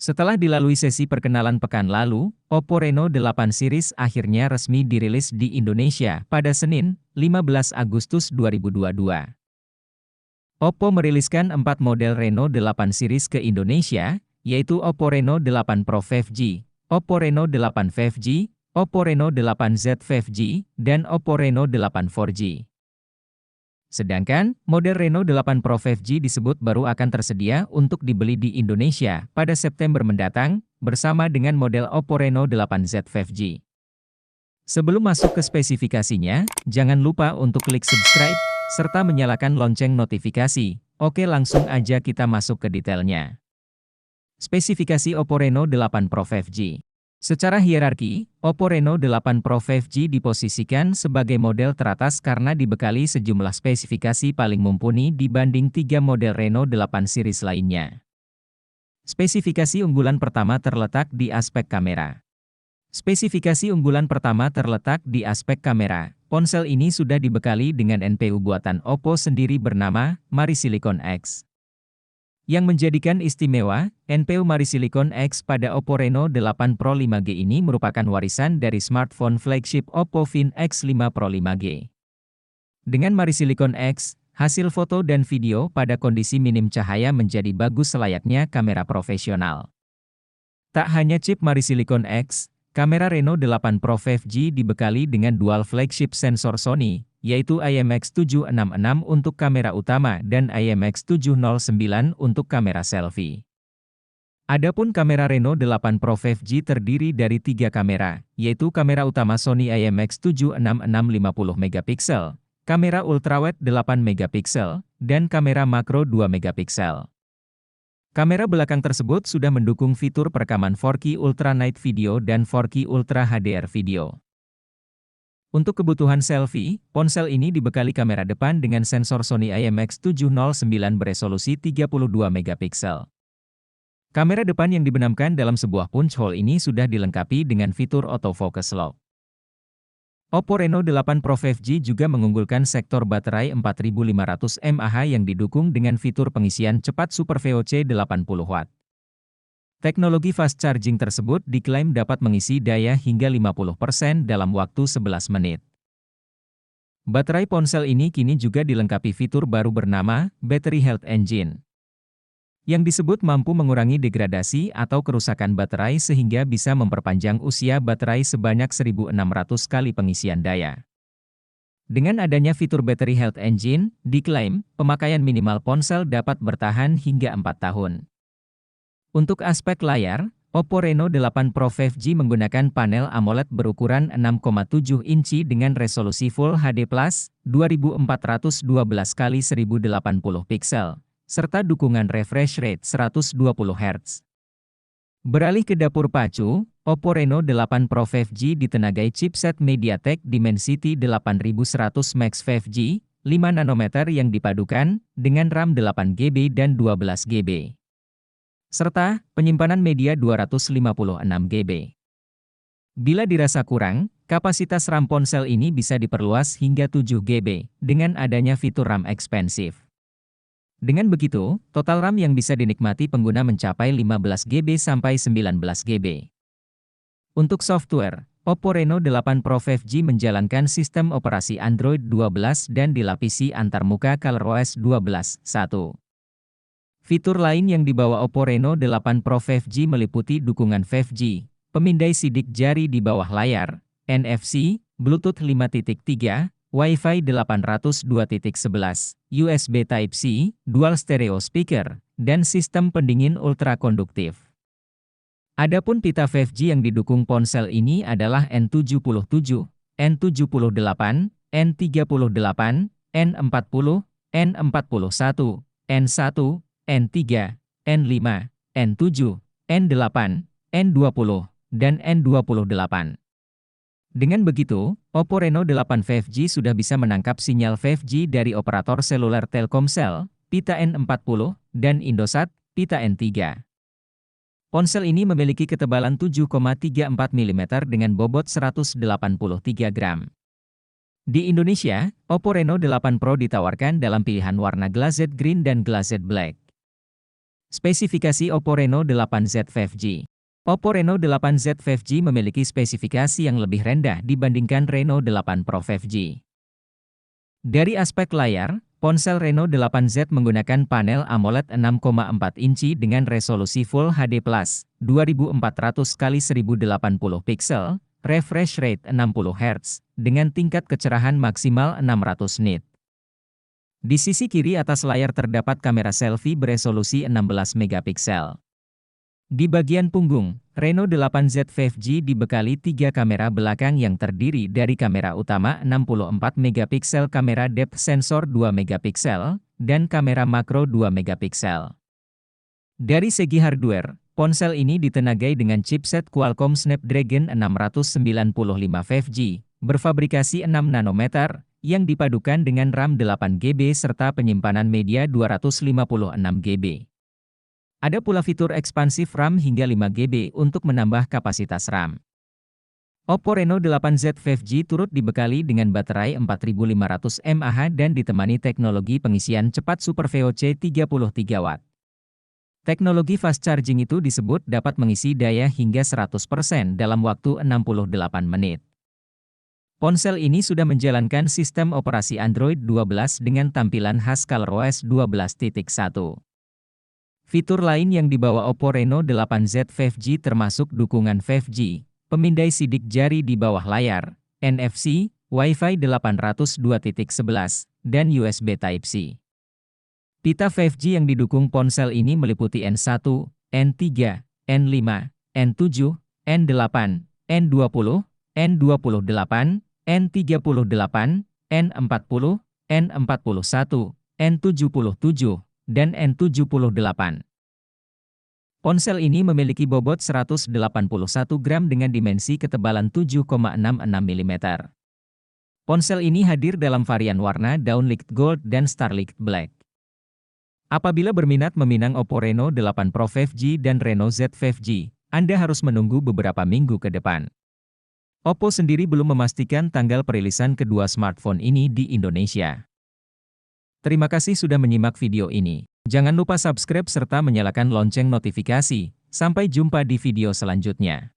Setelah dilalui sesi perkenalan pekan lalu, Oppo Reno 8 series akhirnya resmi dirilis di Indonesia pada Senin, 15 Agustus 2022. Oppo meriliskan 4 model Reno 8 series ke Indonesia, yaitu Oppo Reno 8 Pro 5G, Oppo Reno 8 5G, Oppo Reno 8Z 5G, dan Oppo Reno 8 4G. Sedangkan, model Reno 8 Pro 5G disebut baru akan tersedia untuk dibeli di Indonesia pada September mendatang, bersama dengan model Oppo Reno 8Z 5G. Sebelum masuk ke spesifikasinya, jangan lupa untuk klik subscribe, serta menyalakan lonceng notifikasi. Oke, langsung aja kita masuk ke detailnya. Spesifikasi Oppo Reno 8 Pro 5G. Secara hierarki, Oppo Reno 8 Pro 5G diposisikan sebagai model teratas karena dibekali sejumlah spesifikasi paling mumpuni dibanding 3 model Reno 8 series lainnya. Spesifikasi unggulan pertama terletak di aspek kamera. Ponsel ini sudah dibekali dengan NPU buatan Oppo sendiri bernama MariSilicon X. Yang menjadikan istimewa, NPU MariSilicon X pada Oppo Reno 8 Pro 5G ini merupakan warisan dari smartphone flagship Oppo Find X5 Pro 5G. Dengan MariSilicon X, hasil foto dan video pada kondisi minim cahaya menjadi bagus selayaknya kamera profesional. Tak hanya chip MariSilicon X, kamera Reno 8 Pro 5G dibekali dengan dual flagship sensor Sony, yaitu IMX766 untuk kamera utama dan IMX709 untuk kamera selfie. Adapun kamera Reno 8 Pro 5G terdiri dari 3 kamera, yaitu kamera utama Sony IMX766 50MP, kamera ultrawide 8MP, dan kamera makro 2MP. Kamera belakang tersebut sudah mendukung fitur perekaman 4K Ultra Night Video dan 4K Ultra HDR Video. Untuk kebutuhan selfie, ponsel ini dibekali kamera depan dengan sensor Sony IMX709 beresolusi 32MP. Kamera depan yang dibenamkan dalam sebuah punch hole ini sudah dilengkapi dengan fitur autofocus lock. Oppo Reno 8 Pro 5G juga mengunggulkan sektor baterai 4500 mAh yang didukung dengan fitur pengisian cepat Super VOC 80W. Teknologi fast charging tersebut diklaim dapat mengisi daya hingga 50% dalam waktu 11 menit. Baterai ponsel ini kini juga dilengkapi fitur baru bernama Battery Health Engine, yang disebut mampu mengurangi degradasi atau kerusakan baterai sehingga bisa memperpanjang usia baterai sebanyak 1600 kali pengisian daya. Dengan adanya fitur Battery Health Engine, diklaim pemakaian minimal ponsel dapat bertahan hingga 4 tahun. Untuk aspek layar, Oppo Reno 8 Pro 5G menggunakan panel AMOLED berukuran 6,7 inci dengan resolusi Full HD+, 2412x1080 piksel, serta dukungan refresh rate 120Hz. Beralih ke dapur pacu, Oppo Reno 8 Pro 5G ditenagai chipset MediaTek Dimensity 8100 Max 5G, 5 nanometer yang dipadukan dengan RAM 8GB dan 12GB. Serta penyimpanan media 256GB. Bila dirasa kurang, kapasitas RAM ponsel ini bisa diperluas hingga 7GB dengan adanya fitur RAM ekspensif. Dengan begitu, total RAM yang bisa dinikmati pengguna mencapai 15GB sampai 19GB. Untuk software, Oppo Reno 8 Pro 5G menjalankan sistem operasi Android 12 dan dilapisi antarmuka ColorOS 12.1. Fitur lain yang dibawa Oppo Reno 8 Pro 5G meliputi dukungan 5G, pemindai sidik jari di bawah layar, NFC, Bluetooth 5.3, Wi-Fi 802.11, USB Type-C, dual stereo speaker, dan sistem pendingin ultrakonduktif. Adapun pita 5G yang didukung ponsel ini adalah N77, N78, N38, N40, N41, N1, N3, N5, N7, N8, N20, dan N28. Dengan begitu, Oppo Reno 8 5G sudah bisa menangkap sinyal 5G dari operator seluler Telkomsel, pita N40, dan Indosat, pita N3. Ponsel ini memiliki ketebalan 7,34 mm dengan bobot 183 gram. Di Indonesia, Oppo Reno 8 Pro ditawarkan dalam pilihan warna glazed green dan glazed black. Spesifikasi Oppo Reno 8Z 5G. Oppo Reno 8Z 5G memiliki spesifikasi yang lebih rendah dibandingkan Reno 8 Pro 5G. Dari aspek layar, ponsel Reno 8Z menggunakan panel AMOLED 6,4 inci dengan resolusi Full HD+, 2400x1080 pixel, refresh rate 60 Hz, dengan tingkat kecerahan maksimal 600 nit. Di sisi kiri atas layar terdapat kamera selfie beresolusi 16 megapiksel. Di bagian punggung, Reno 8Z 5G dibekali 3 kamera belakang yang terdiri dari kamera utama 64 megapiksel, kamera depth sensor 2 megapiksel, dan kamera makro 2 megapiksel. Dari segi hardware, ponsel ini ditenagai dengan chipset Qualcomm Snapdragon 695 5G, berfabrikasi 6 nanometer, yang dipadukan dengan RAM 8GB serta penyimpanan media 256GB. Ada pula fitur ekspansif RAM hingga 5GB untuk menambah kapasitas RAM. Oppo Reno 8Z 5G turut dibekali dengan baterai 4500 mAh dan ditemani teknologi pengisian cepat Super VOC 33 Watt. Teknologi fast charging itu disebut dapat mengisi daya hingga 100% dalam waktu 68 menit. Ponsel ini sudah menjalankan sistem operasi Android 12 dengan tampilan khas ColorOS 12.1. Fitur lain yang dibawa Oppo Reno 8Z 5G termasuk dukungan 5G, pemindai sidik jari di bawah layar, NFC, Wi-Fi 802.11, dan USB Type-C. Pita 5G yang didukung ponsel ini meliputi N1, N3, N5, N7, N8, N20, N28, N38, N40, N41, N77, dan N78. Ponsel ini memiliki bobot 181 gram dengan dimensi ketebalan 7,66 mm. Ponsel ini hadir dalam varian warna Downlight Gold dan Starlight Black. Apabila berminat meminang Oppo Reno 8 Pro 5G dan Reno Z 5G, Anda harus menunggu beberapa minggu ke depan. Oppo sendiri belum memastikan tanggal perilisan kedua smartphone ini di Indonesia. Terima kasih sudah menyimak video ini. Jangan lupa subscribe serta menyalakan lonceng notifikasi. Sampai jumpa di video selanjutnya.